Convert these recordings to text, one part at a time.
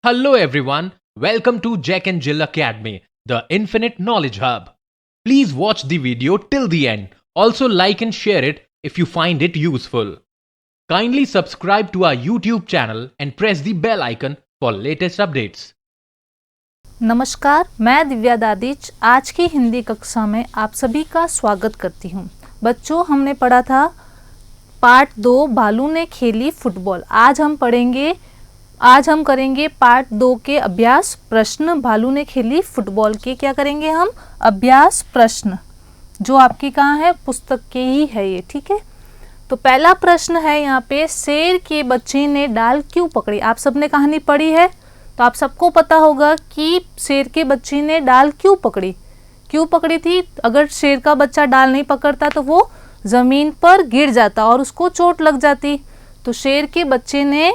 Hello everyone, welcome to Jack and Jill Academy, the Infinite Knowledge Hub. Please watch the video till the end. Also like and share it if you find it useful. Kindly subscribe to our YouTube channel and press the bell icon for latest updates. नमस्कार, मैं दिव्या दादिच आज की हिंदी कक्षा में आप सभी का स्वागत करती हूँ। बच्चों, हमने पढ़ा था पार्ट 2 भालू ने खेली फुटबॉल। आज हम करेंगे पार्ट 2 के अभ्यास प्रश्न। भालू ने खेली फुटबॉल के क्या करेंगे हम? अभ्यास प्रश्न, जो आपकी कहाँ है? पुस्तक के ही है ये, ठीक है। तो पहला प्रश्न है यहाँ पे, शेर के बच्चे ने डाल क्यों पकड़ी? आप सबने कहानी पढ़ी है तो आप सबको पता होगा कि शेर के बच्चे ने डाल क्यों पकड़ी थी। अगर शेर का बच्चा डाल नहीं पकड़ता तो वो ज़मीन पर गिर जाता और उसको चोट लग जाती। तो शेर के बच्चे ने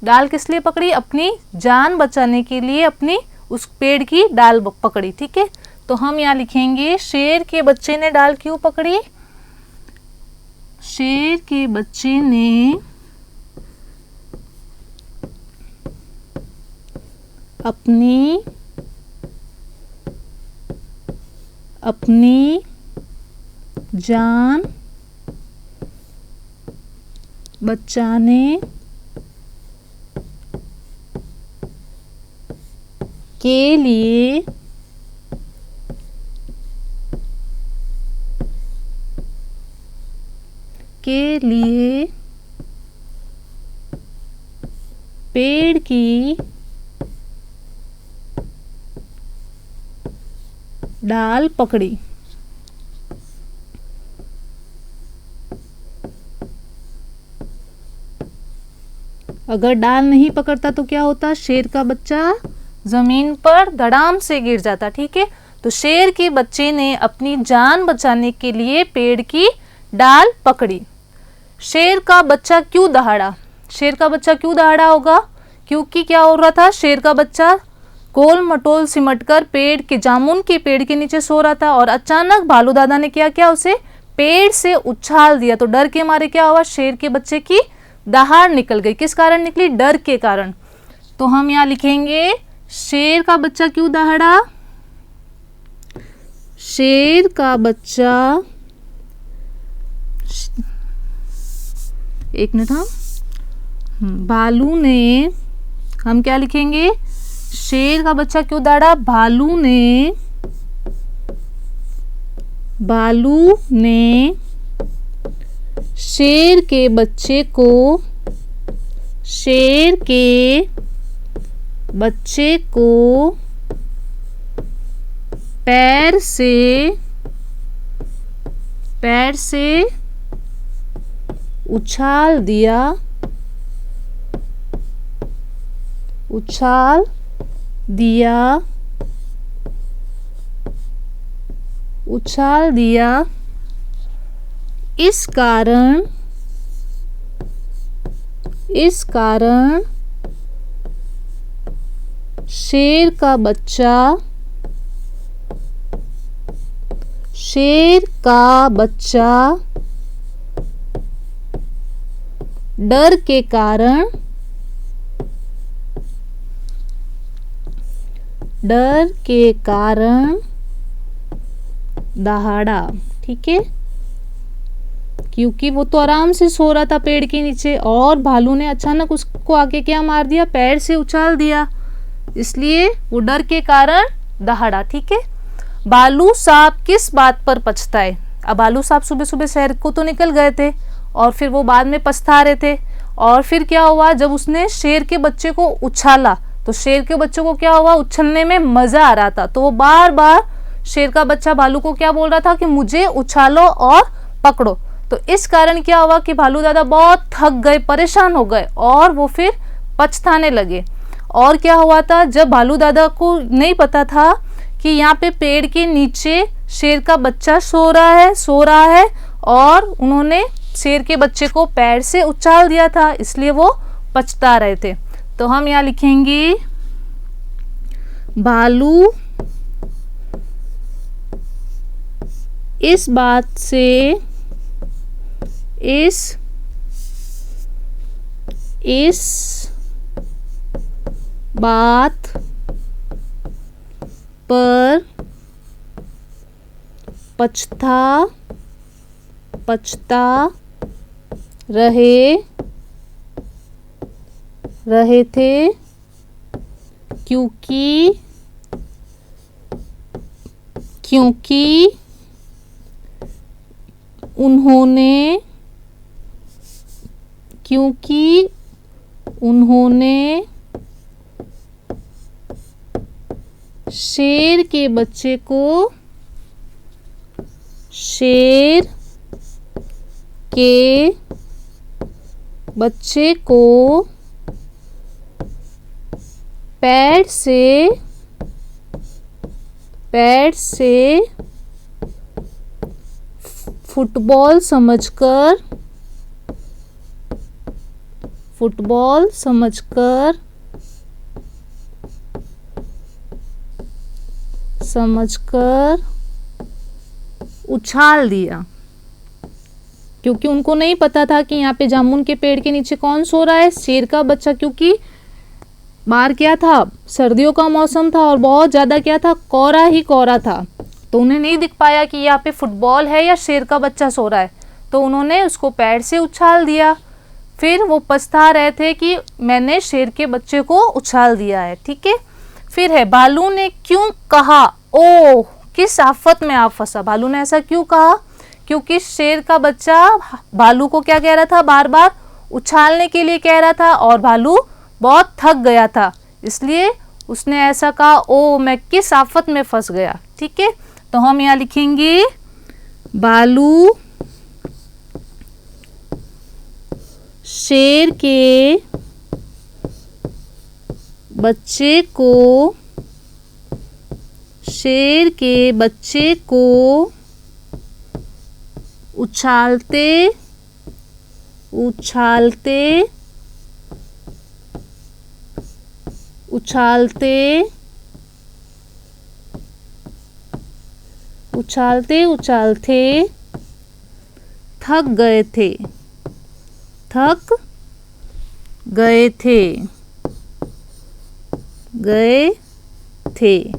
डाल किस लिए पकड़ी? अपनी जान बचाने के लिए अपनी उस पेड़ की डाल पकड़ी, ठीक है। तो हम यहाँ लिखेंगे शेर के बच्चे ने डाल क्यों पकड़ी? शेर के बच्चे ने अपनी जान बचाने के लिए पेड़ की डाल पकड़ी। अगर डाल नहीं पकड़ता तो क्या होता? शेर का बच्चा जमीन पर धड़ाम से गिर जाता, ठीक है। तो शेर के बच्चे ने अपनी जान बचाने के लिए पेड़ की डाल पकड़ी। शेर का बच्चा क्यों दहाड़ा? शेर का बच्चा क्यों दहाड़ा होगा? क्योंकि क्या हो रहा था? शेर का बच्चा गोल मटोल सिमटकर जामुन के पेड़ के नीचे सो रहा था और अचानक भालू दादा ने क्या उसे पेड़ से उछाल दिया। तो डर के मारे क्या हुआ? शेर के बच्चे की दहाड़ निकल गई। किस कारण निकली? डर के कारण। तो हम यहाँ लिखेंगे शेर का बच्चा क्यों दहाड़ा? शेर का बच्चा, एक मिनट, भालू ने, हम क्या लिखेंगे? शेर का बच्चा क्यों दहाड़ा? भालू ने शेर के बच्चे को पैर से उछाल दिया। इस कारण शेर का बच्चा डर के कारण दहाड़ा, ठीक है। क्योंकि वो तो आराम से सो रहा था पेड़ के नीचे और भालू ने अचानक उसको आके क्या मार दिया? पैर से उछाल दिया, इसलिए वो डर के कारण दहाड़ा, ठीक है। भालू साहब किस बात पर पछताए? अब भालू साहब सुबह सुबह शहर को तो निकल गए थे और फिर वो बाद में पछता रहे थे। और फिर क्या हुआ? जब उसने शेर के बच्चे को उछाला तो शेर के बच्चे को क्या हुआ? उछलने में मजा आ रहा था। तो वो बार बार शेर का बच्चा भालू को क्या बोल रहा था कि मुझे उछालो और पकड़ो। तो इस कारण क्या हुआ कि भालू दादा बहुत थक गए, परेशान हो गए और वो फिर पछताने लगे। और क्या हुआ था? जब भालू दादा को नहीं पता था कि यहाँ पे पेड़ के नीचे शेर का बच्चा सो रहा है और उन्होंने शेर के बच्चे को पैर से उछाल दिया था, इसलिए वो पछता रहे थे। तो हम यहाँ लिखेंगे भालू इस बात बात पर पछता रहे थे क्योंकि उन्होंने शेर के बच्चे को पैर से फुटबॉल समझकर उछाल दिया, क्योंकि उनको नहीं पता था कि यहाँ पे जामुन के पेड़ के नीचे कौन सो रहा है, शेर का बच्चा। क्योंकि बाहर क्या था, सर्दियों का मौसम था और बहुत ज़्यादा क्या था, कोहरा ही कोहरा था, तो उन्हें नहीं दिख पाया कि यहाँ पे फुटबॉल है या शेर का बच्चा सो रहा है, तो उन्होंने उसको पैर से उछाल दिया। फिर वो पछता रहे थे कि मैंने शेर के बच्चे को उछाल दिया है। ठीक है, फिर है भालू ने क्यों कहा ओह किस आफत में आप फंसा। भालू ने ऐसा क्यों कहा, क्योंकि शेर का बच्चा भालू को क्या कह रहा था, बार बार उछालने के लिए कह रहा था और भालू बहुत थक गया था, इसलिए उसने ऐसा कहा ओ मैं किस आफत में फंस गया। ठीक है, तो हम यहाँ लिखेंगे भालू शेर के बच्चे को उछालते थक गए थे,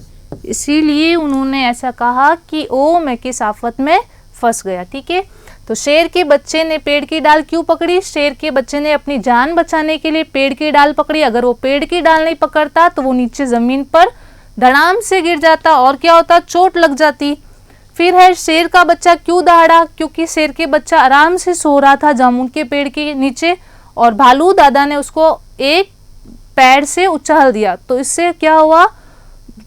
इसीलिए उन्होंने ऐसा कहा कि ओ मैं किस आफत में फंस गया। ठीक है, तो शेर के बच्चे ने पेड़ की डाल क्यों पकड़ी, शेर के बच्चे ने अपनी जान बचाने के लिए पेड़ की डाल पकड़ी। अगर वो पेड़ की डाल नहीं पकड़ता तो वो नीचे जमीन पर धड़ाम से गिर जाता और क्या होता, चोट लग जाती। फिर है शेर का बच्चा क्यों दहाड़ा, क्योंकि शेर के बच्चा आराम से सो रहा था जामुन के पेड़ के नीचे और भालू दादा ने उसको एक पैर से उछाल दिया, तो इससे क्या हुआ,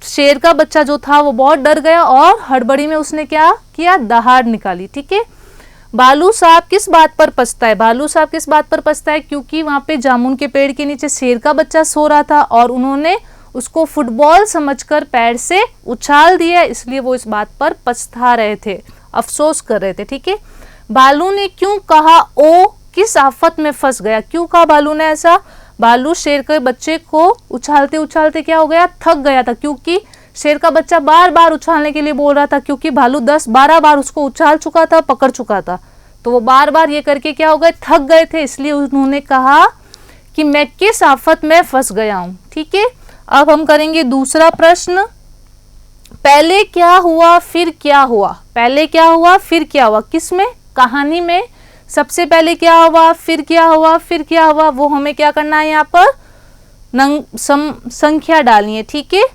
शेर का बच्चा जो था वो बहुत डर गया और हड़बड़ी में उसने क्या किया, दहाड़ निकाली। ठीक है, भालू साहब किस बात पर पछता है, भालू साहब किस बात पर पछता है, क्योंकि वहां पे जामुन के पेड़ के नीचे शेर का बच्चा सो रहा था और उन्होंने उसको फुटबॉल समझकर पैर से उछाल दिया, इसलिए वो इस बात पर पछता रहे थे, अफसोस कर रहे थे। ठीक है, भालू ने क्यों कहा ओ किस आफत में फंस गया, क्यों कहा भालू ने ऐसा, भालू शेर के बच्चे को उछालते उछालते क्या हो गया, थक गया था, क्योंकि शेर का बच्चा बार बार उछालने के लिए बोल रहा था, क्योंकि भालू 10-12 बार उसको उछाल चुका था, पकड़ चुका था, तो वो बार बार ये करके क्या हो गए, थक गए थे, इसलिए उन्होंने कहा कि मैं किस आफत में फंस गया हूं। ठीक है, अब हम करेंगे दूसरा प्रश्न, पहले क्या हुआ फिर क्या हुआ, पहले क्या हुआ फिर क्या हुआ, किसमें, कहानी में सबसे पहले क्या हुआ फिर क्या हुआ फिर क्या हुआ, वो हमें क्या करना है, यहाँ पर संख्या डालनी है। ठीक है,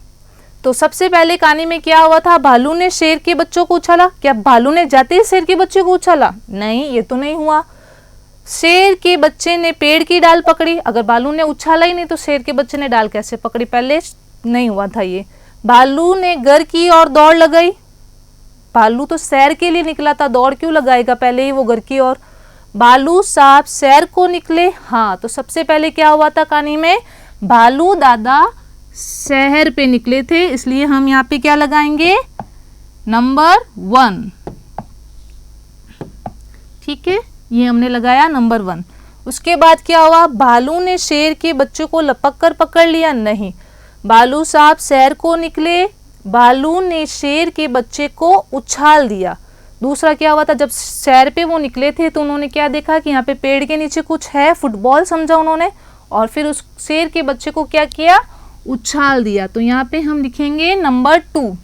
तो सबसे पहले कहानी में क्या हुआ था, भालू ने शेर के बच्चों को उछाला, क्या भालू ने जाते ही शेर के बच्चे को उछाला, नहीं ये तो नहीं हुआ, शेर के बच्चे ने पेड़ की डाल पकड़ी, अगर भालू ने उछाला ही नहीं तो शेर के बच्चे ने डाल कैसे पकड़ी, पहले नहीं हुआ था ये। भालू ने घर की ओर दौड़ लगाई, भालू तो सैर के लिए निकला था, दौड़ क्यों लगाएगा, पहले ही वो घर की ओर। भालू साहब सैर को निकले, हाँ तो सबसे पहले क्या हुआ था कहानी में, भालू दादा शहर पे निकले थे, इसलिए हम यहाँ पे क्या लगाएंगे, नंबर 1। ठीक है, ये हमने लगाया नंबर 1। उसके बाद क्या हुआ, भालू ने शेर के बच्चे को लपक कर पकड़ लिया, नहीं, भालू साहब शहर को निकले, भालू ने शेर के बच्चे को उछाल दिया। दूसरा क्या हुआ था, जब शहर पे वो निकले थे तो उन्होंने क्या देखा कि यहाँ पे पेड़ के नीचे कुछ है, फुटबॉल समझा उन्होंने, और फिर उस शेर के बच्चे को क्या किया, उछाल दिया। तो यहाँ पे हम लिखेंगे नंबर 2।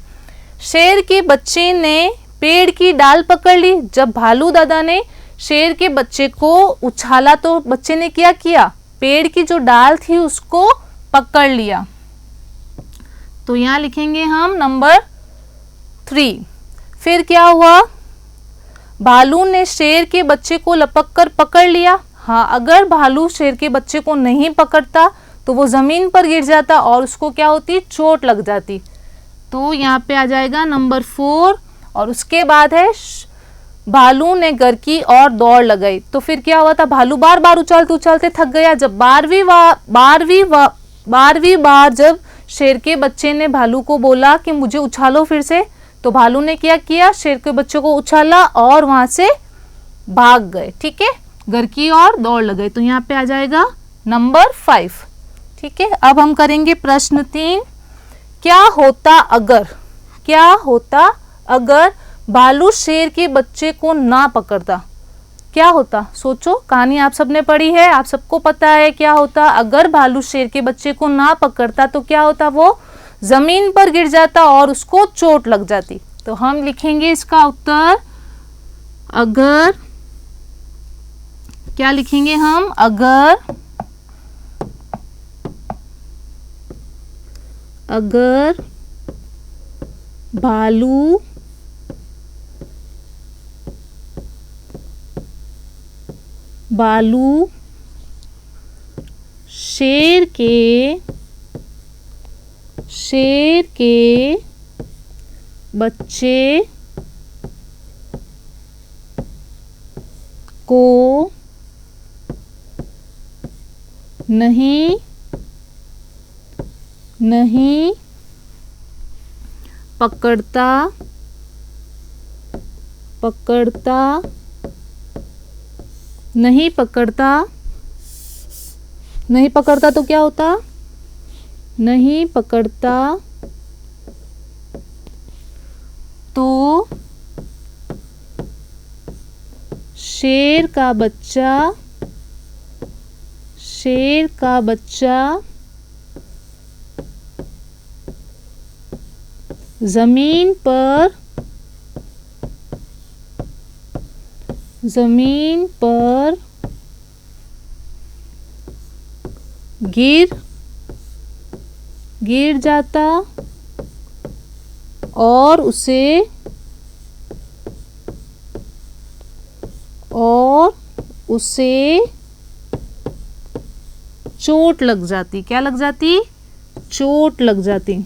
शेर के बच्चे ने पेड़ की डाल पकड़ ली। जब भालू दादा ने शेर के बच्चे को उछाला तो बच्चे ने क्या किया, पेड़ की जो डाल थी उसको पकड़ लिया। तो यहाँ लिखेंगे हम नंबर 3। फिर क्या हुआ, भालू ने शेर के बच्चे को लपक कर पकड़ लिया। हाँ, अगर भालू शेर के बच्चे को नहीं पकड़ता तो वो जमीन पर गिर जाता और उसको क्या होती, चोट लग जाती। तो यहाँ पे आ जाएगा नंबर 4। और उसके बाद है भालू ने घर की और दौड़ लगाई। तो फिर क्या हुआ था, भालू बार बार उछलते उछलते थक गया। जब 12वीं बार जब शेर के बच्चे ने भालू को बोला कि मुझे उछालो फिर से, तो भालू ने क्या किया, शेर के बच्चे को उछाला और वहां से भाग गए। ठीक है, घर की ओर दौड़ लगाई। तो यहाँ पे आ जाएगा नंबर 5। ठीक है, अब हम करेंगे प्रश्न 3। क्या होता अगर भालू शेर के बच्चे को ना पकड़ता, क्या होता? सोचो, कहानी आप सबने पढ़ी है, आप सबको पता है क्या होता। अगर भालू शेर के बच्चे को ना पकड़ता तो क्या होता, वो जमीन पर गिर जाता और उसको चोट लग जाती। तो हम लिखेंगे इसका उत्तर, अगर, क्या लिखेंगे हम, अगर भालू शेर के बच्चे को नहीं पकड़ता तो क्या होता, नहीं पकड़ता तो शेर का बच्चा जमीन पर गिर जाता और उसे चोट लग जाती। क्या लग जाती? चोट लग जाती।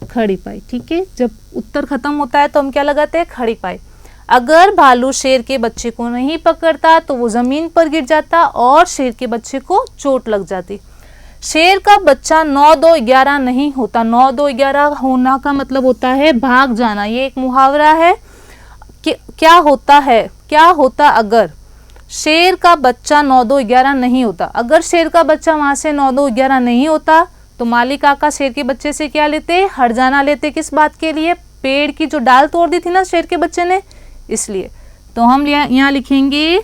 खड़ी पाई। ठीक है, जब उत्तर खत्म होता है तो हम क्या लगाते हैं, खड़ी पाई। अगर भालू शेर के बच्चे को नहीं पकड़ता तो वो जमीन पर गिर जाता और शेर के बच्चे को चोट लग जाती। शेर का बच्चा 9, 2, 11 नहीं होता। 9, 2, 11 होना का मतलब होता है भाग जाना। ये एक मुहावरा है कि क्या होता अगर शेर का बच्चा 9, 2, 11 नहीं होता। अगर शेर का बच्चा वहां से 9, 2, 11 नहीं होता तो माली काका शेर के बच्चे से क्या लेते, हट जाना लेते। किस बात के लिए? पेड़ की जो डाल तोड़ दी थी ना शेर के बच्चे ने, इसलिए। तो हम यहाँ लिखेंगे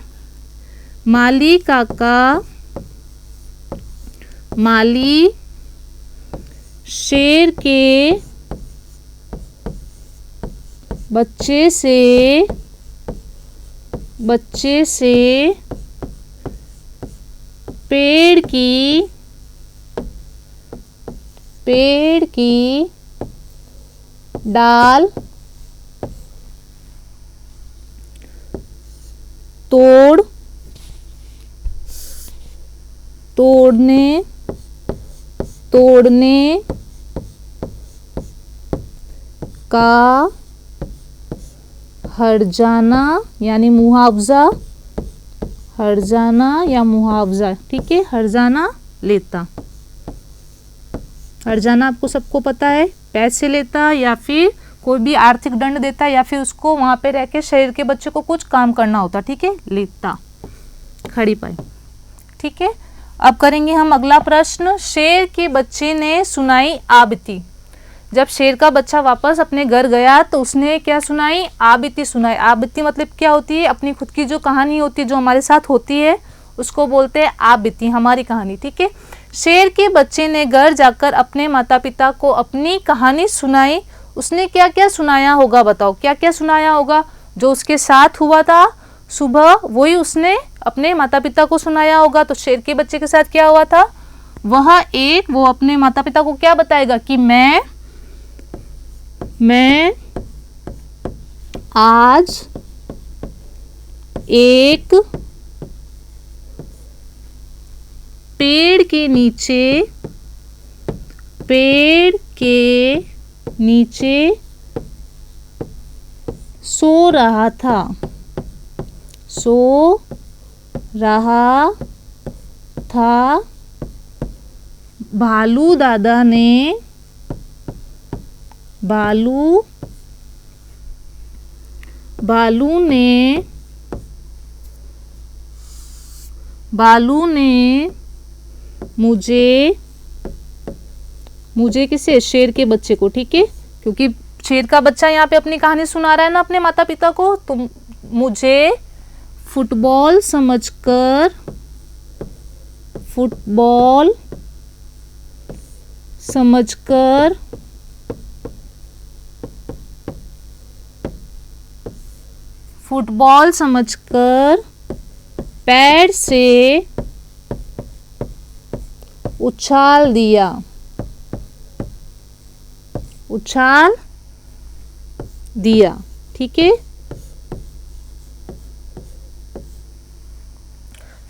माली शेर के बच्चे से पेड़ की डाल तोड़ने का हर्जाना यानी मुआवजा, हर्जाना या मुआवजा, ठीक है, हर्जाना लेता। हर्जाना आपको सबको पता है, पैसे लेता या फिर कोई भी आर्थिक दंड देता या फिर उसको वहां पे रह के शहर के बच्चे को कुछ काम करना होता, ठीक है, लेता। खड़ी पाई, ठीक है। अब करेंगे हम अगला प्रश्न। शेर के बच्चे ने सुनाई आबती। जब शेर का बच्चा वापस अपने घर गया तो उसने क्या सुनाई, आबिती सुनाई। आबिती मतलब क्या होती है, अपनी खुद की जो कहानी होती है जो हमारे साथ होती है उसको बोलते हैं आबिती, हमारी कहानी, ठीक है। शेर के बच्चे ने घर जाकर अपने माता पिता को अपनी कहानी सुनाई। उसने क्या क्या सुनाया होगा, बताओ क्या क्या सुनाया होगा। जो उसके साथ हुआ था सुबह वही उसने अपने माता पिता को सुनाया होगा। तो शेर के बच्चे के साथ क्या हुआ था, वो अपने माता पिता को क्या बताएगा कि मैं आज एक पेड़ के नीचे सो रहा था। भालू दादा ने मुझे किसे, शेर के बच्चे को, ठीक है, क्योंकि शेर का बच्चा यहाँ पे अपनी कहानी सुना रहा है ना अपने माता पिता को। तो मुझे फुटबॉल समझकर पैर से उछाल दिया, ठीक है।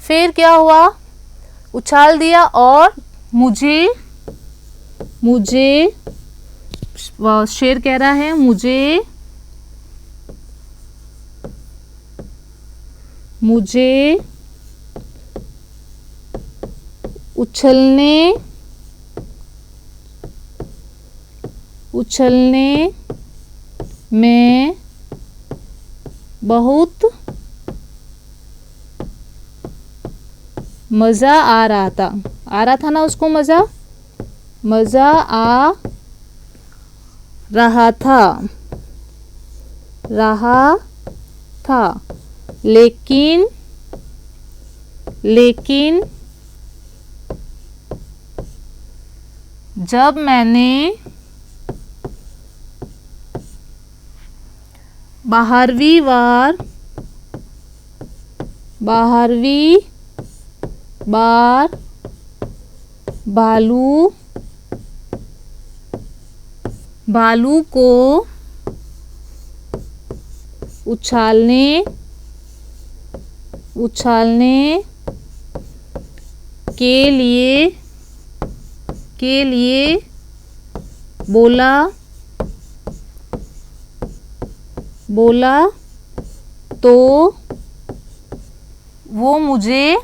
फिर क्या हुआ, उछाल दिया और मुझे शेर कह रहा है मुझे उछलने में बहुत मज़ा आ रहा था ना उसको, मज़ा आ रहा था। लेकिन जब मैंने बारहवीं बार भालू को उछालने के लिए बोला तो वो मुझे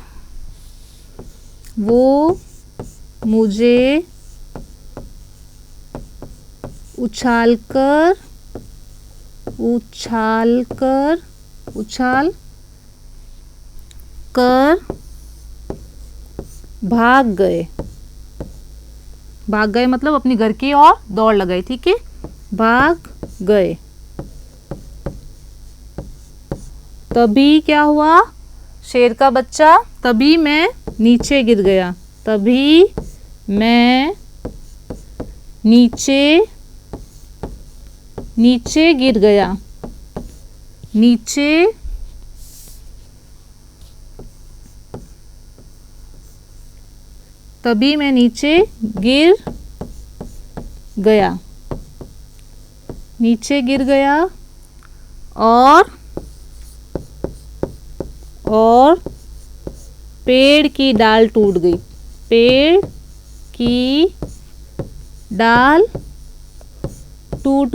उछाल कर भाग गए मतलब अपनी घर की ओर दौड़ लगाई, ठीक है, भाग गए। तभी क्या हुआ, शेर का बच्चा, तभी मैं नीचे गिर गया। तभी मैं नीचे गिर गया और पेड़ की डाल टूट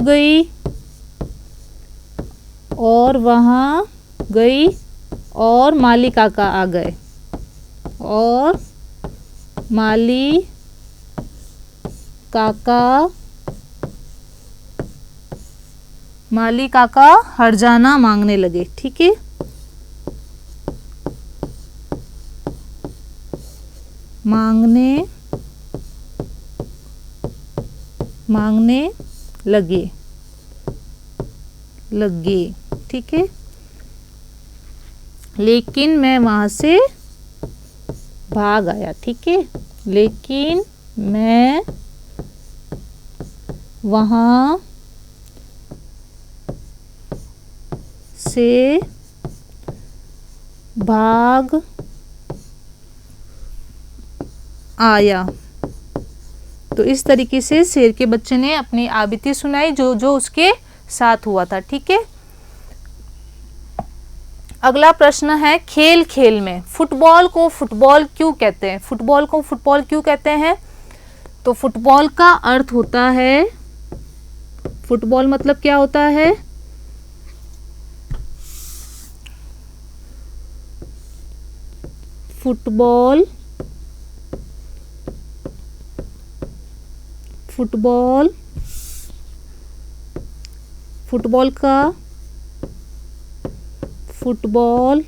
गई। और वहाँ गई और माली काका आ गए और माली काका हर्जाना मांगने लगे, ठीक है। मांगने लगे, ठीक है। लेकिन मैं वहां से भाग आया, ठीक है। लेकिन मैं वहां से भाग आया। तो इस तरीके से शेर के बच्चे ने अपनी आबिती सुनाई जो जो उसके साथ हुआ था, ठीक है। अगला प्रश्न है खेल खेल में फुटबॉल को फुटबॉल क्यों कहते हैं? फुटबॉल को फुटबॉल क्यों कहते हैं? तो फुटबॉल का अर्थ होता है, फुटबॉल मतलब क्या होता है? फुटबॉल फुटबॉल फुटबॉल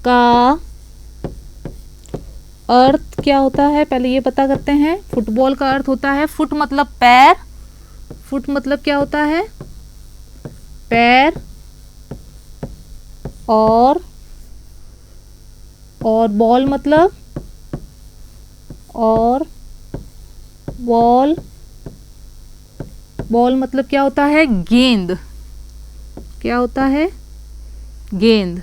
का अर्थ क्या होता है, पहले ये पता करते हैं। फुटबॉल का अर्थ होता है, फुट मतलब पैर, फुट मतलब क्या होता है? पैर, और बॉल मतलब, और बॉल मतलब क्या होता है? गेंद। क्या होता है? गेंद।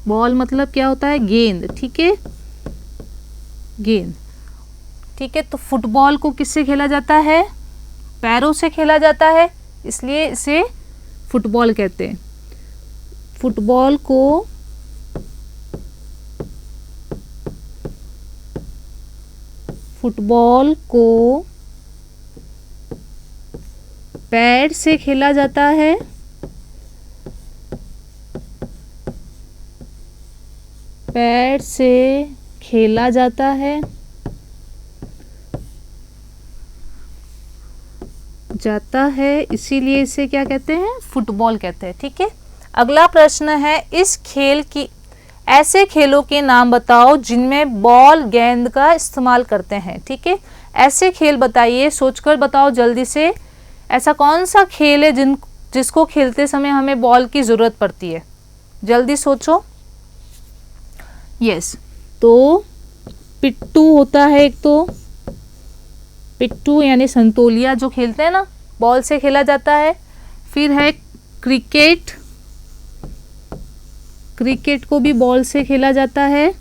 बॉल मतलब क्या होता है? गेंद, ठीक है, गेंद, ठीक है। तो फुटबॉल को किससे खेला जाता है? पैरों से खेला जाता है, इसलिए इसे फुटबॉल कहते हैं। फुटबॉल को पैर से खेला जाता है, पैर से खेला जाता है, इसीलिए इसे क्या कहते हैं? फुटबॉल कहते हैं, ठीक है। अगला प्रश्न है इस खेल की ऐसे खेलों के नाम बताओ जिनमें बॉल गेंद का इस्तेमाल करते हैं, ठीक है। ऐसे खेल बताइए, सोचकर बताओ जल्दी से। ऐसा कौन सा खेल है जिसको खेलते समय हमें बॉल की ज़रूरत पड़ती है? जल्दी सोचो। यस, तो पिट्टू होता है एक, तो पिट्टू यानी संतोलिया जो खेलते हैं ना, बॉल से खेला जाता है। फिर है क्रिकेट, क्रिकेट को भी बॉल से खेला जाता है।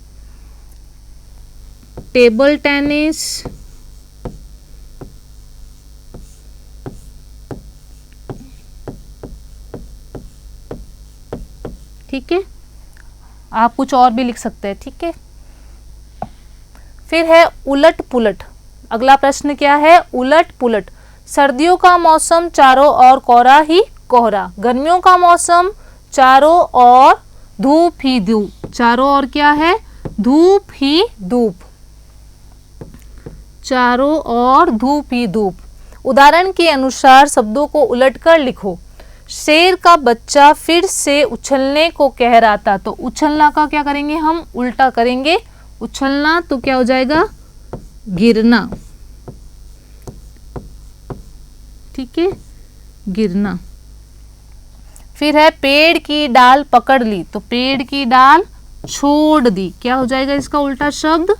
टेबल टेनिस, ठीक है। आप कुछ और भी लिख सकते हैं, ठीक है। फिर है उलट पुलट। अगला प्रश्न क्या है? उलट पुलट। सर्दियों का मौसम चारों ओर कोहरा ही कोहरा, गर्मियों का मौसम चारों ओर धूप ही धूप। चारों ओर क्या है? धूप ही धूप, चारों ओर धूप ही धूप। उदाहरण के अनुसार शब्दों को उलटकर लिखो। शेर का बच्चा फिर से उछलने को कह रहा था, तो उछलना का क्या करेंगे? हम उल्टा करेंगे। उछलना तो क्या हो जाएगा? गिरना, ठीक है, गिरना। फिर है पेड़ की डाल पकड़ ली, तो पेड़ की डाल छोड़ दी। क्या हो जाएगा इसका उल्टा शब्द?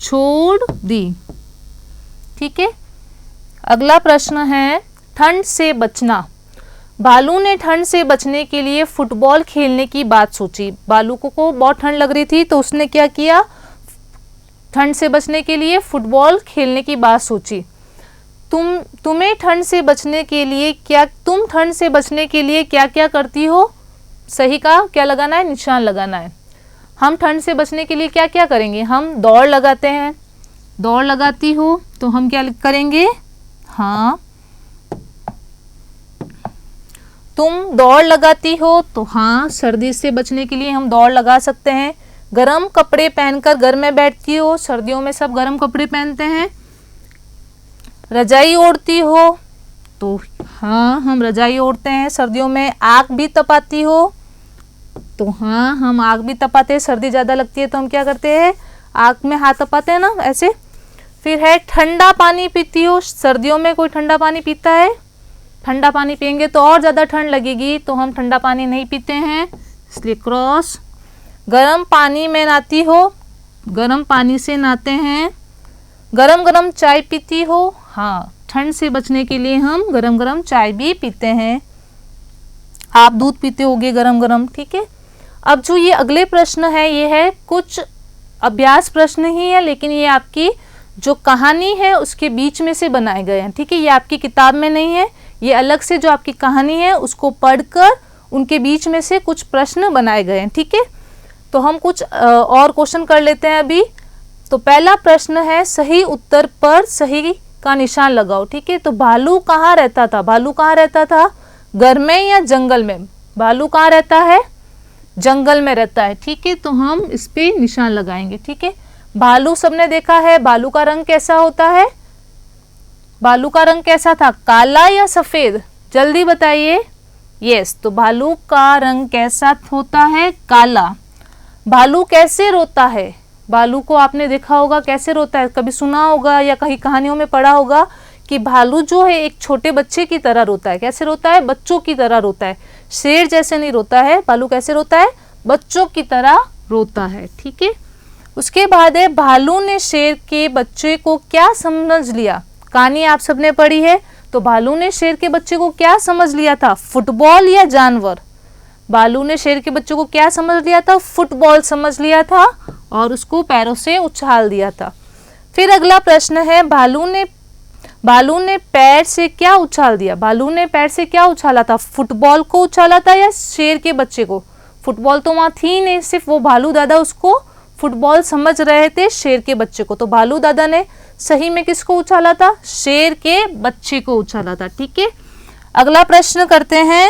छोड़ दी, ठीक है। अगला प्रश्न है ठंड से बचना। भालू ने ठंड से बचने के लिए फुटबॉल खेलने की बात सोची। भालू को बहुत ठंड लग रही थी, तो उसने क्या किया? ठंड से बचने के लिए फुटबॉल खेलने की बात सोची। तुम्हें ठंड से बचने के लिए तुम ठंड से बचने के लिए क्या क्या करती हो? सही का क्या लगाना है? निशान लगाना है। हम ठंड से बचने के लिए क्या क्या करेंगे? हम दौड़ लगाते हैं। दौड़ लगाती हो तो हम क्या करेंगे? हाँ, तुम दौड़ लगाती हो, तो हाँ, सर्दी से बचने के लिए हम दौड़ लगा सकते हैं। गर्म कपड़े पहनकर घर में बैठती हो, सर्दियों में सब गर्म कपड़े पहनते हैं। रजाई ओढ़ती हो, तो हाँ, हम रजाई ओढ़ते हैं सर्दियों में। आग भी तपाती हो, तो हाँ, हम आग भी तपाते हैं। सर्दी ज़्यादा लगती है तो हम क्या करते हैं? आँख में हाथ तपाते हैं ना ऐसे। फिर है ठंडा पानी पीती हो, सर्दियों में कोई ठंडा पानी पीता है? ठंडा पानी पियेंगे तो और ज़्यादा ठंड लगेगी, तो हम ठंडा पानी नहीं पीते हैं, इसलिए क्रॉस। गर्म पानी में नहाती हो, गर्म पानी से नहाते हैं। गरम गरम चाय पीती हो, हाँ, ठंड से बचने के लिए हम गरम गरम चाय भी पीते हैं। आप दूध पीते होगे गरम गरम, ठीक है। अब जो ये अगले प्रश्न है, ये है कुछ अभ्यास प्रश्न ही है, लेकिन ये आपकी जो कहानी है उसके बीच में से बनाए गए हैं, ठीक है। ये आपकी किताब में नहीं है, ये अलग से जो आपकी कहानी है उसको पढ़कर उनके बीच में से कुछ प्रश्न बनाए गए हैं, ठीक है। तो हम कुछ और क्वेश्चन कर लेते हैं अभी। तो पहला प्रश्न है, सही उत्तर पर सही का निशान लगाओ, ठीक है। तो भालू कहाँ रहता था? भालू कहाँ रहता था? घर में या जंगल में? भालू कहाँ रहता है? जंगल में रहता है, ठीक है। तो हम इस पे निशान लगाएंगे, ठीक है। भालू सबने देखा है, भालू का रंग कैसा होता है? भालू का रंग कैसा था, काला या सफेद? जल्दी बताइए। यस, तो भालू का रंग कैसा होता है? काला। भालू कैसे रोता है? भालू को आपने देखा होगा कैसे रोता है, कभी सुना होगा या कहीं कहानियों में पढ़ा होगा कि भालू जो है एक छोटे बच्चे की तरह रोता है। कैसे रोता है? बच्चों की तरह रोता है, शेर जैसे नहीं रोता है। भालू कैसे रोता है? बच्चों की तरह रोता है, ठीक है। उसके बाद है, भालू ने शेर के बच्चे को क्या समझ लिया? कहानी आप सबने पढ़ी है, तो भालू ने शेर के बच्चे को क्या समझ लिया था? फुटबॉल या जानवर? भालू ने शेर के बच्चे को क्या समझ लिया था? फुटबॉल समझ लिया था और उसको पैरों से उछाल दिया था। फिर अगला प्रश्न है, भालू ने पैर से क्या उछाल दिया? भालू ने पैर से क्या उछाला था? फुटबॉल को उछाला था या शेर के बच्चे को? फुटबॉल तो वहां थी नहीं, सिर्फ वो भालू दादा उसको फुटबॉल समझ रहे थे, शेर के बच्चे को। तो भालू दादा ने सही में किसको उछाला था? शेर के बच्चे को उछाला था, ठीक है। अगला प्रश्न करते हैं,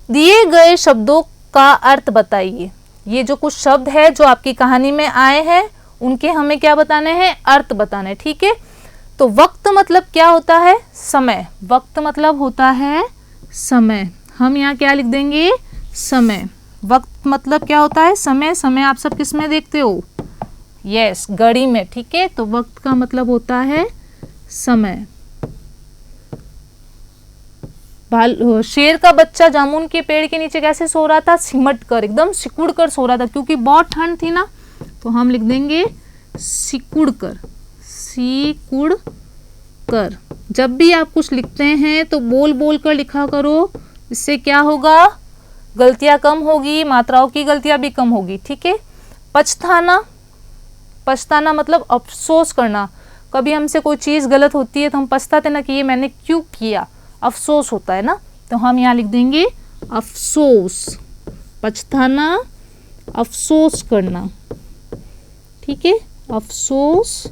दिए गए शब्दों का अर्थ बताइए। ये जो कुछ शब्द है जो आपकी कहानी में आए हैं, उनके हमें क्या बताने हैं? अर्थ बताने, ठीक है। तो वक्त मतलब क्या होता है? समय। वक्त मतलब होता है समय। हम यहाँ क्या लिख देंगे? समय। वक्त मतलब क्या होता है? समय। समय आप सब किस में देखते हो? यस, घड़ी में, ठीक है। तो वक्त का मतलब होता है समय। शेर का बच्चा जामुन के पेड़ के नीचे कैसे सो रहा था? सिमट कर, एकदम सिकुड़ कर सो रहा था, क्योंकि बहुत ठंड थी ना। तो हम लिख देंगे सिकुड़ कर। सिकुड़ कर। जब भी आप कुछ लिखते हैं तो बोल बोल कर लिखा करो, इससे क्या होगा? गलतियां कम होगी, मात्राओं की गलतियां भी कम होगी, ठीक है। पछताना। पछताना मतलब अफसोस करना। कभी हमसे कोई चीज गलत होती है तो हम पछताते ना कि ये मैंने क्यों किया, अफसोस होता है ना। तो हम यहाँ लिख देंगे अफसोस। पछताना, अफसोस करना, ठीक है। अफसोस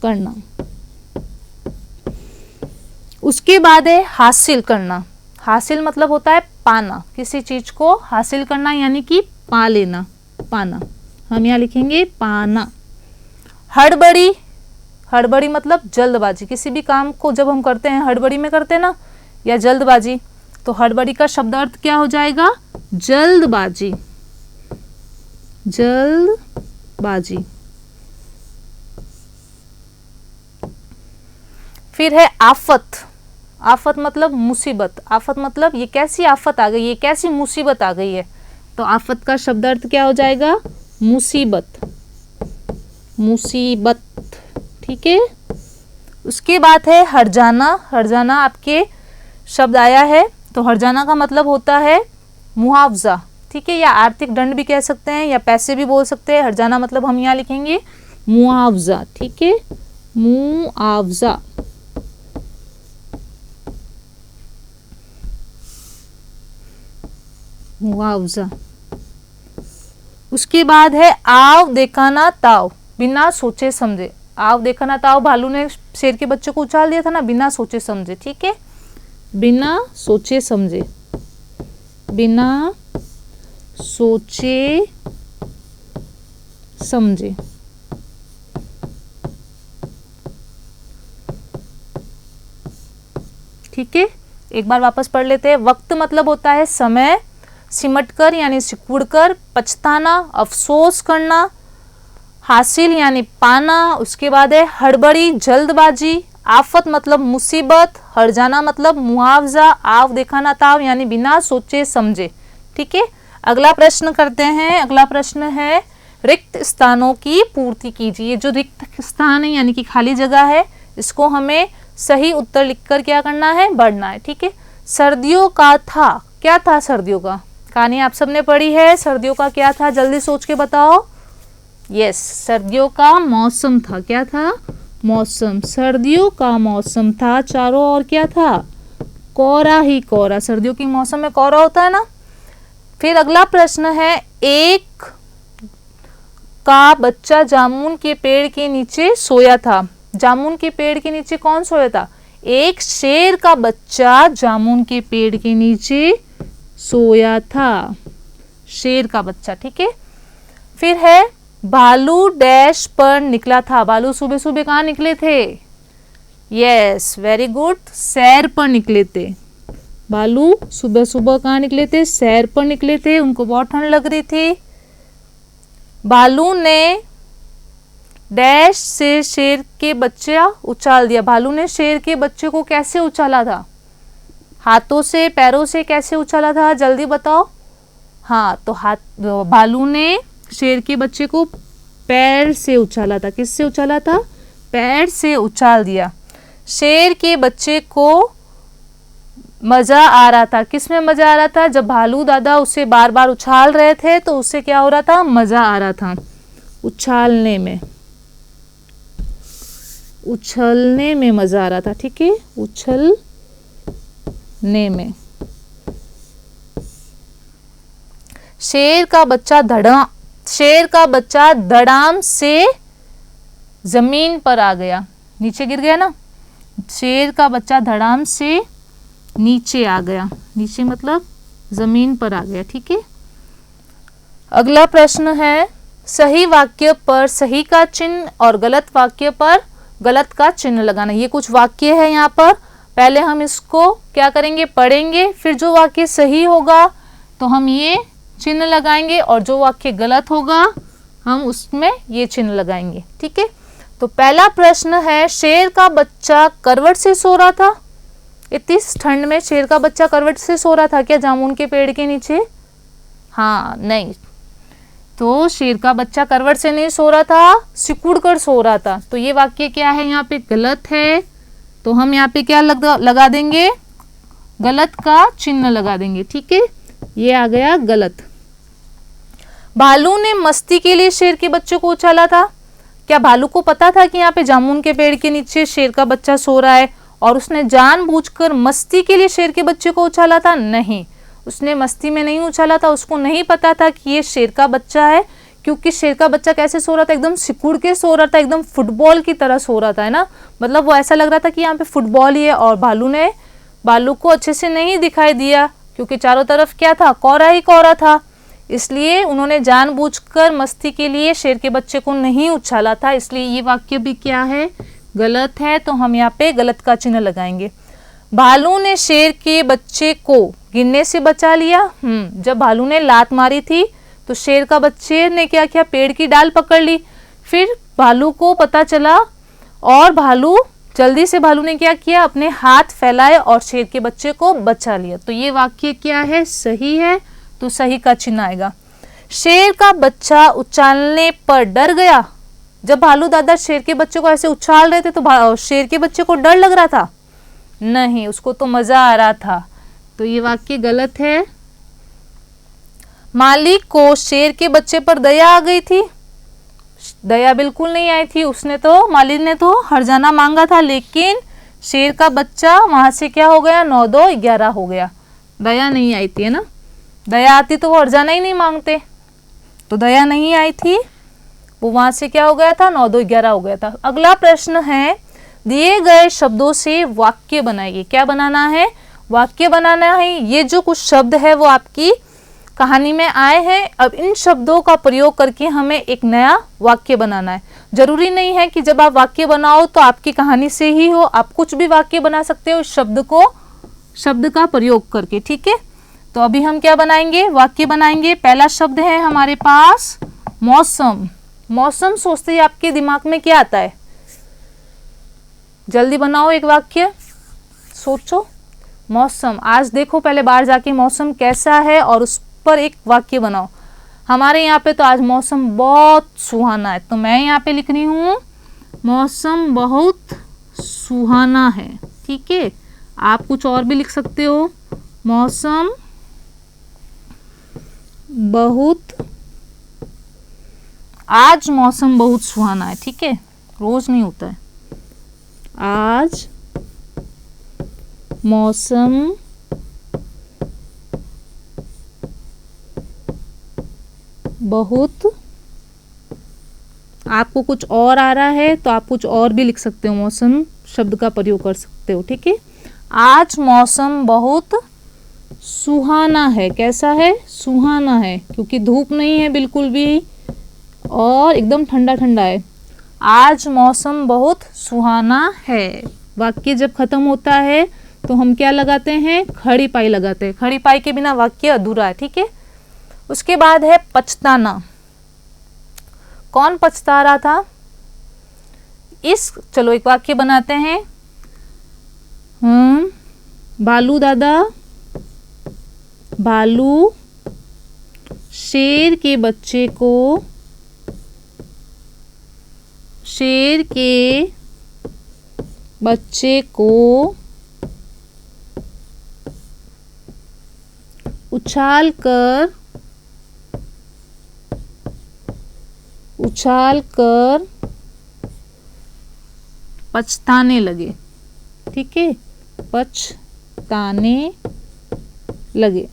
करना। उसके बाद है हासिल करना। हासिल मतलब होता है पाना, किसी चीज को हासिल करना यानी कि पा लेना, पाना। हम यहाँ लिखेंगे पाना। हड़बड़ी। हड़बड़ी मतलब जल्दबाजी। किसी भी काम को जब हम करते हैं हड़बड़ी में करते हैं ना, या जल्दबाजी, तो हड़बड़ी का शब्द अर्थ क्या हो जाएगा? जल्दबाजी। जल्दबाजी। फिर है आफत। आफत मतलब मुसीबत। आफत मतलब ये कैसी आफत आ गई, ये कैसी मुसीबत आ गई है। तो आफत का शब्द अर्थ क्या हो जाएगा? मुसीबत। मुसीबत, ठीक है। उसके बाद है हर्जाना। हर्जाना आपके शब्द आया है, तो हर्जाना का मतलब होता है मुआवजा, ठीक है, या आर्थिक दंड भी कह सकते हैं, या पैसे भी बोल सकते हैं। हर्जाना मतलब हम यहाँ लिखेंगे मुआवजा, ठीक है। मुआवजा। मुआवजा। उसके बाद है आव देखा ना ताव, बिना सोचे समझे। आव देखा ना ताव, भालू ने शेर के बच्चे को उछाल दिया था ना, बिना सोचे समझे, ठीक है। बिना सोचे समझे। बिना सोचे समझे। ठीक है, एक बार वापस पढ़ लेते हैं। वक्त मतलब होता है समय, सिमट कर यानी सिकुड़ कर, पछताना अफसोस करना, हासिल यानी पाना, उसके बाद है हड़बड़ी जल्दबाजी, आफत मतलब मुसीबत, हर्जाना मतलब मुआवजा, आव दिखाना ताव यानी बिना सोचे समझे। ठीक है, अगला प्रश्न करते हैं। अगला प्रश्न है रिक्त स्थानों की पूर्ति कीजिए। जो रिक्त स्थान है यानी कि खाली जगह है, इसको हमें सही उत्तर लिखकर क्या करना है, बढ़ना है। ठीक है, सर्दियों का था, क्या था सर्दियों का, कहानी आप सबने पढ़ी है, सर्दियों का क्या था, जल्दी सोच के बताओ। यस, सर्दियों का मौसम था। क्या था, मौसम, सर्दियों का मौसम था। चारों ओर क्या था, कोहरा ही कोहरा, सर्दियों के मौसम में कोहरा होता है ना। फिर अगला प्रश्न है एक का बच्चा जामुन के पेड़ के नीचे सोया था। जामुन के पेड़ के नीचे कौन सोया था, एक शेर का बच्चा जामुन के पेड़ के नीचे सोया था, शेर का बच्चा। ठीक है, फिर है भालू डैश पर निकला था। भालू सुबह सुबह कहाँ निकले थे, यस वेरी गुड, सैर पर निकले थे। भालू सुबह सुबह कहाँ निकले थे, सैर पर निकले थे, उनको बहुत ठंड लग रही थी। भालू ने डैश से शेर के बच्चा उछाल दिया। भालू ने शेर के बच्चे को कैसे उछाला था, हाथों से, पैरों से, कैसे उछाला था, जल्दी बताओ। हाँ, तो भालू ने शेर के बच्चे को पैर से उछाला था। किससे उछाला था, पैर से उछाल दिया। शेर के बच्चे को मजा आ रहा था। किस में मजा आ रहा था, जब भालू दादा उसे बार बार उछाल रहे थे तो उससे क्या हो रहा था, मजा आ रहा था, उछालने में, उछलने में मजा आ रहा था। ठीक है, उछलने में। शेर का बच्चा धड़ाम से जमीन पर आ गया, नीचे गिर गया ना। शेर का बच्चा धड़ाम से नीचे आ गया, नीचे मतलब जमीन पर आ गया। ठीक है, अगला प्रश्न है सही वाक्य पर सही का चिन्ह और गलत वाक्य पर गलत का चिन्ह लगाना। ये कुछ वाक्य है यहाँ पर, पहले हम इसको क्या करेंगे, पढ़ेंगे, फिर जो वाक्य सही होगा तो हम ये चिन्ह लगाएंगे और जो वाक्य गलत होगा हम उसमें ये चिन्ह लगाएंगे। ठीक है, तो पहला प्रश्न है शेर का बच्चा करवट से सो रहा था। इतनी ठंड में शेर का बच्चा करवट से सो रहा था क्या, जामुन के पेड़ के नीचे, हाँ नहीं, तो शेर का बच्चा करवट से नहीं सो रहा था, सिकुड़ कर सो रहा था। तो ये वाक्य क्या है, यहाँ पे गलत है, तो हम यहाँ पे क्या लगा देंगे, गलत का चिन्ह लगा देंगे। ठीक है, ये आ गया गलत। भालू ने मस्ती के लिए शेर के बच्चे को उछाला था। क्या भालू को पता था कि यहाँ पे जामुन के पेड़ के नीचे शेर का बच्चा सो रहा है और उसने जानबूझकर मस्ती के लिए शेर के बच्चे को उछाला था? नहीं, उसने मस्ती में नहीं उछाला था, उसको नहीं पता था कि ये शेर का बच्चा है, क्योंकि शेर का बच्चा कैसे सो रहा था, एकदम सिकुड़ के सो रहा था, एकदम फुटबॉल की तरह सो रहा था, है ना, मतलब वो ऐसा लग रहा था कि यहाँ पे फुटबॉल ही है। और भालू को अच्छे से नहीं दिखाई दिया क्योंकि चारों तरफ क्या था, कोहरा ही कोहरा था, इसलिए उन्होंने जानबूझकर मस्ती के लिए शेर के बच्चे को नहीं उछाला था, इसलिए ये वाक्य भी क्या है, गलत है। तो हम यहाँ पे गलत का चिन्ह लगाएंगे। भालू ने शेर के बच्चे को गिरने से बचा लिया। जब भालू ने लात मारी थी तो शेर का बच्चे ने क्या किया, पेड़ की डाल पकड़ ली, फिर भालू को पता चला और जल्दी से भालू ने क्या किया, अपने हाथ फैलाए और शेर के बच्चे को बचा लिया। तो ये वाक्य क्या है, सही है, तो सही का चिन्ह आएगा। शेर का बच्चा उछालने पर डर गया। जब भालू दादा शेर के बच्चे को ऐसे उछाल रहे थे तो शेर के बच्चे को डर लग रहा था? नहीं, उसको तो मजा आ रहा था, तो ये वाक्य गलत है। मालिक को शेर के बच्चे पर दया आ गई थी। दया बिल्कुल नहीं आई थी, मालिक ने तो हर्जाना मांगा था, लेकिन शेर का बच्चा वहां से क्या हो गया, 9 2 11 हो गया, दया नहीं आई थी, है ना। दया आती तो वो हर्जाना ही नहीं मांगते, तो दया नहीं आई थी, वो वहां से क्या हो गया था, 9 2 11 हो गया था। अगला प्रश्न है दिए गए शब्दों से वाक्य बनाइए। क्या बनाना है, वाक्य बनाना है। ये जो कुछ शब्द है वो आपकी कहानी में आए हैं, अब इन शब्दों का प्रयोग करके हमें एक नया वाक्य बनाना है। जरूरी नहीं है कि जब आप वाक्य बनाओ तो आपकी कहानी से ही हो, आप कुछ भी वाक्य बना सकते हो शब्द का प्रयोग करके, ठीक है। तो अभी हम क्या बनाएंगे, वाक्य बनाएंगे। पहला शब्द है हमारे पास मौसम। मौसम सोचते ही आपके दिमाग में क्या आता है? जल्दी बनाओ एक वाक्य, सोचो। मौसम, आज देखो पहले बाहर जाके मौसम कैसा है और उस पर एक वाक्य बनाओ। हमारे यहाँ पे तो आज मौसम बहुत सुहाना है, तो मैं यहाँ पे लिख रही हूँ मौसम बहुत सुहाना है। ठीक है, आप कुछ और भी लिख सकते हो। मौसम बहुत, आज मौसम बहुत सुहाना है। ठीक है, रोज नहीं होता है। आज मौसम बहुत, आपको कुछ और आ रहा है तो आप कुछ और भी लिख सकते हो, मौसम शब्द का प्रयोग कर सकते हो। ठीक है, आज मौसम बहुत सुहाना है। कैसा है? सुहाना है, क्योंकि धूप नहीं है बिल्कुल भी और एकदम ठंडा ठंडा है। आज मौसम बहुत सुहाना है। वाक्य जब खत्म होता है तो हम क्या लगाते हैं? खड़ी पाई लगाते हैं। खड़ी पाई के बिना वाक्य अधूरा है। ठीक है, उसके बाद है पछताना। कौन पछता रहा था? चलो एक वाक्य बनाते हैं। भालू दादा, भालू शेर के बच्चे को, शेर के बच्चे को उछाल कर पछताने लगे। ठीक है, पछताने लगे।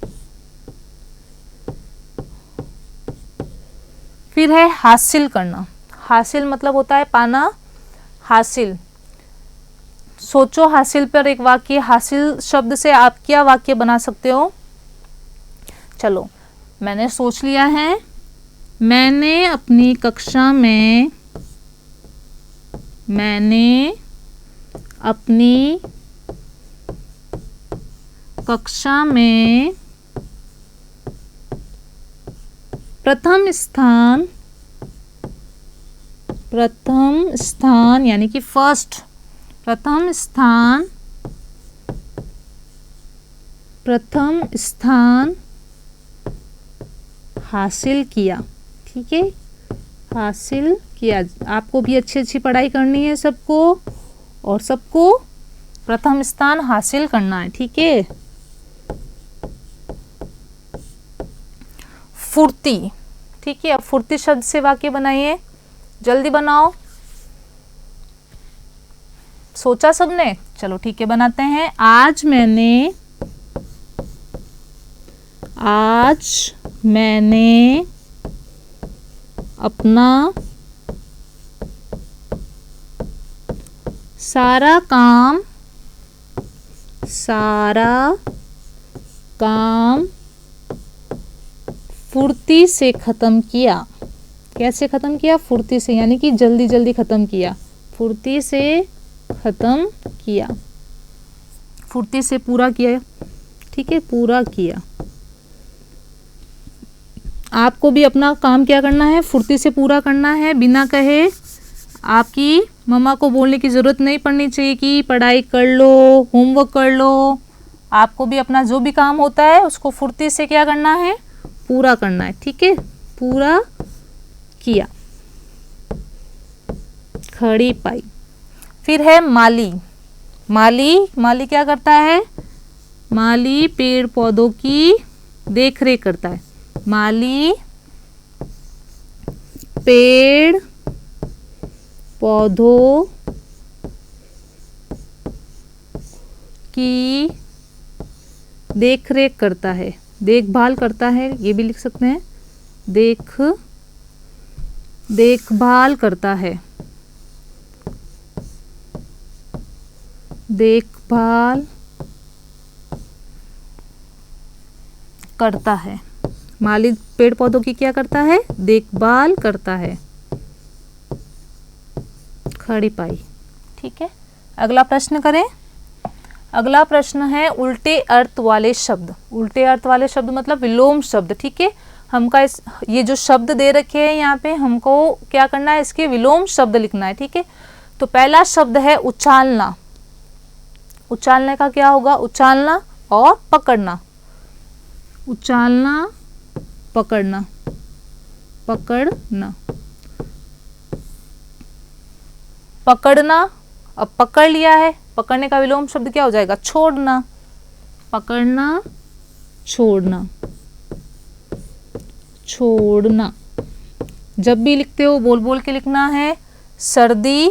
फिर है हासिल करना। हासिल मतलब होता है पाना। हासिल, सोचो हासिल पर एक वाक्य। हासिल शब्द से आप क्या वाक्य बना सकते हो? चलो मैंने सोच लिया है। मैंने अपनी कक्षा में प्रथम स्थान यानी कि फर्स्ट, प्रथम स्थान हासिल किया। ठीक है, हासिल किया। आपको भी अच्छी पढ़ाई करनी है सबको, और सबको प्रथम स्थान हासिल करना है। ठीक है, फुर्ती। ठीक है, अब फुर्ती शब्द से वाक्य बनाइए, जल्दी बनाओ। सोचा सबने? चलो ठीक है, बनाते हैं। आज मैंने अपना सारा काम फुर्ती से खत्म किया। कैसे खत्म किया? फुर्ती से, यानी कि जल्दी जल्दी खत्म किया। फुर्ती से खत्म किया, फुर्ती से पूरा किया। ठीक है, पूरा किया। आपको भी अपना काम क्या करना है? फुर्ती से पूरा करना है। बिना कहे आपकी मम्मा को बोलने की ज़रूरत नहीं पड़नी चाहिए कि पढ़ाई कर लो, होमवर्क कर लो। आपको भी अपना जो भी काम होता है उसको फुर्ती से क्या करना है? पूरा करना है। ठीक है, पूरा किया। खड़ी पाई। फिर है माली। माली क्या करता है? माली पेड़ पौधों की देख रेख करता है। माली पेड़ पौधों की देख रेख करता है, देखभाल करता है, ये भी लिख सकते हैं। देखभाल करता है, देखभाल करता है। माली पेड़ पौधों की क्या करता है? देखभाल करता है। खड़ी पाई। ठीक है, अगला प्रश्न करें। अगला प्रश्न है उल्टे अर्थ वाले शब्द। उल्टे अर्थ वाले शब्द मतलब विलोम शब्द, ठीक है। हमका ये जो शब्द दे रखे हैं यहाँ पे हमको क्या करना है, इसके विलोम शब्द लिखना है, ठीक है। तो पहला शब्द है उछालना। उछालने का क्या होगा, उछालना और पकड़ना। उछालना, पकड़ना, पकड़ना, पकड़ना। अब पकड़ लिया है, पकड़ने का विलोम शब्द क्या हो जाएगा, छोड़ना। पकड़ना, छोड़ना, छोड़ना। जब भी लिखते हो बोल बोल के लिखना है। सर्दी,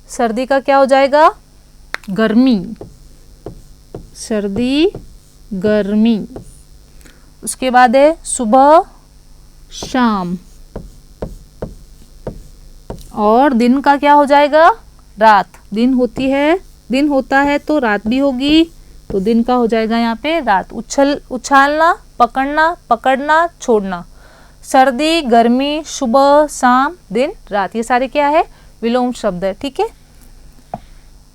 सर्दी का क्या हो जाएगा, गर्मी। सर्दी, गर्मी। उसके बाद है सुबह, शाम। और दिन का क्या हो जाएगा, रात। दिन होती है, दिन होता है तो रात भी होगी, तो दिन का हो जाएगा यहाँ पे रात। उछालना, पकड़ना, पकड़ना, छोड़ना। सर्दी, गर्मी, सुबह, शाम, दिन, रात, ये सारे क्या है, विलोम शब्द है, ठीक है।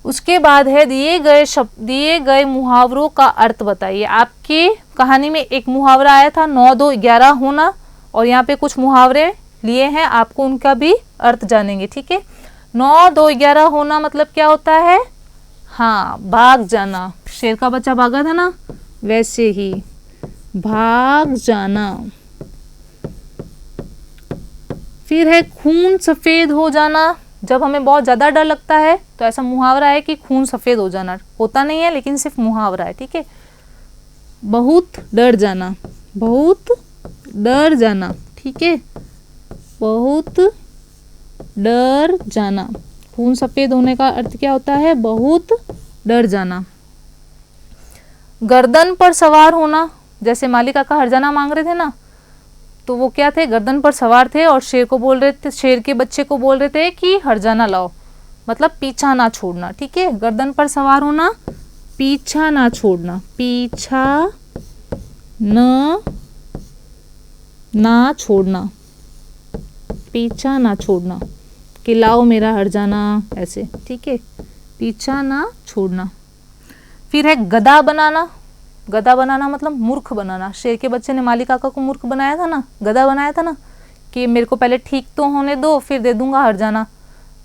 उसके बाद है दिए गए मुहावरों का अर्थ बताइए। आपकी कहानी में एक मुहावरा आया था 9, 2, 11 होना, और यहाँ पे कुछ मुहावरे लिए हैं, आपको उनका भी अर्थ जानेंगे, ठीक है। 9, 2, 11 होना मतलब क्या होता है, हाँ, भाग जाना। शेर का बच्चा भागा था ना, वैसे ही भाग जाना। फिर है खून सफेद हो जाना। जब हमें बहुत ज्यादा डर लगता है तो ऐसा मुहावरा है कि खून सफेद हो जाना, होता नहीं है लेकिन सिर्फ मुहावरा है, ठीक है। बहुत डर जाना, बहुत डर जाना, ठीक है। बहुत डर जाना। खून सफेद होने का अर्थ क्या होता है, बहुत डर जाना। गर्दन पर सवार होना, जैसे माली काका हरजाना मांग रहे थे ना, तो वो क्या थे, गर्दन पर सवार थे और शेर को बोल रहे थे, शेर के बच्चे को बोल रहे थे कि हरजाना लाओ, मतलब पीछा ना छोड़ना, ठीक है। गर्दन पर सवार होना, पीछा ना छोड़ना, पीछा ना छोड़ना, पीछा ना छोड़ना, कि लाओ मेरा हरजाना, ऐसे, ठीक है, पीछा ना छोड़ना। फिर है गधा बनाना। गधा बनाना मतलब मूर्ख बनाना। शेर के बच्चे ने माली काका को मूर्ख बनाया था ना, गधा बनाया था ना, कि मेरे को पहले ठीक तो होने दो फिर दे दूंगा हरजाना।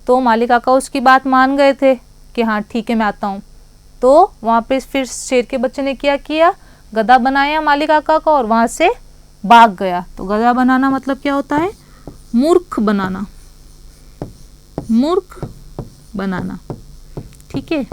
तो माली काका उसकी बात मान गए थे कि हाँ ठीक है मैं आता हूँ। तो वहाँ पे फिर शेर के बच्चे ने क्या किया, गधा बनाया माली काका को और वहाँ से भाग गया। तो गधा बनाना मतलब क्या होता है, मूर्ख बनाना, मूर्ख बनाना, ठीक है।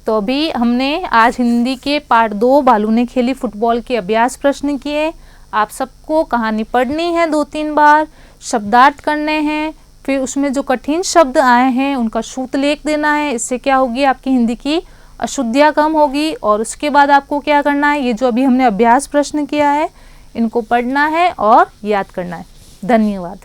तो अभी हमने आज हिंदी के पार्ट 2 भालू ने खेली फुटबॉल के अभ्यास प्रश्न किए। आप सबको कहानी पढ़नी है 2-3 बार, शब्दार्थ करने हैं, फिर उसमें जो कठिन शब्द आए हैं उनका श्रुतलेख देना है। इससे क्या होगी, आपकी हिंदी की अशुद्धियाँ कम होगी। और उसके बाद आपको क्या करना है, ये जो अभी हमने अभ्यास प्रश्न किया है इनको पढ़ना है और याद करना है। धन्यवाद।